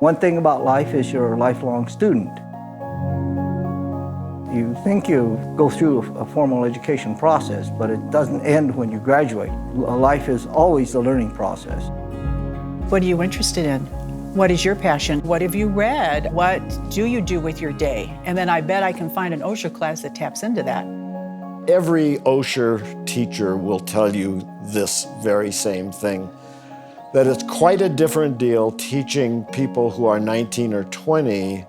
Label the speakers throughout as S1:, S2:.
S1: One thing about life is you're a lifelong student. You think you go through a formal education process, but it doesn't end when you graduate. Life is always a learning process.
S2: What are you interested in? What is your passion? What have you read? What do you do with your day? And then I bet I can find an Osher class that taps into that.
S3: Every Osher teacher will tell you this very same thing, that it's quite a different deal teaching people who are 19 or 20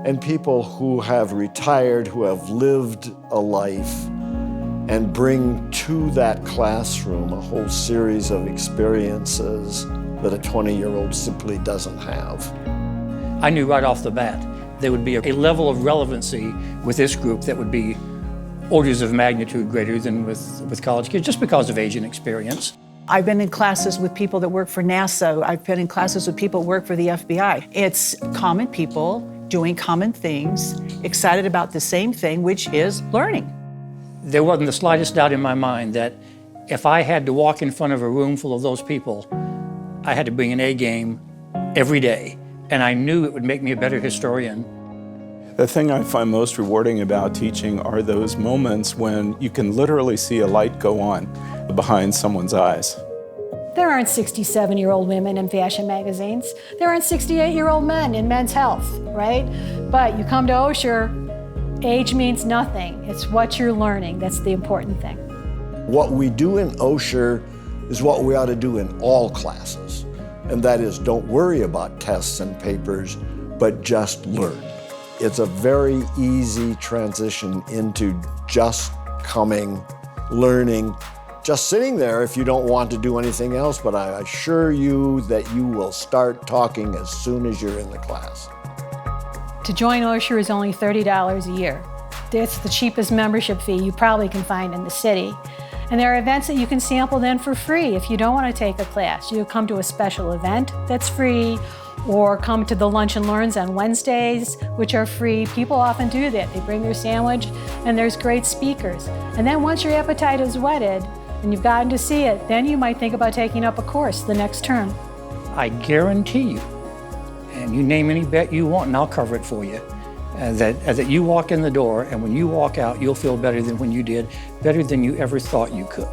S3: and people who have retired, who have lived a life, and bring to that classroom a whole series of experiences that a 20-year-old simply doesn't have.
S4: I knew right off the bat there would be a level of relevancy with this group that would be orders of magnitude greater than with college kids, just because of age and experience.
S2: I've been in classes with people that work for NASA. I've been in classes with people who work for the FBI. It's common people doing common things, excited about the same thing, which is learning.
S4: There wasn't the slightest doubt in my mind that if I had to walk in front of a room full of those people, I had to bring an A game every day, and I knew it would make me a better historian.
S5: The thing I find most rewarding about teaching are those moments when you can literally see a light go on behind someone's eyes.
S6: There aren't 67-year-old women in fashion magazines. There aren't 68-year-old men in Men's Health, right? But you come to Osher, age means nothing. It's what you're learning that's the important thing.
S3: What we do in Osher is what we ought to do in all classes, and that is don't worry about tests and papers, but just learn. It's a very easy transition into just coming, learning, just sitting there if you don't want to do anything else, but I assure you that you will start talking as soon as you're in the class.
S6: To join Osher is only $30 a year. It's the cheapest membership fee you probably can find in the city. And there are events that you can sample then for free if you don't want to take a class. You come to a special event that's free, or come to the Lunch and Learns on Wednesdays, which are free. People often do that. They bring their sandwich, and there's great speakers. And then once your appetite is whetted, and you've gotten to see it, then you might think about taking up a course the next term.
S4: I guarantee you, and you name any bet you want and I'll cover it for you, that you walk in the door and when you walk out, you'll feel better than when you did, better than you ever thought you could.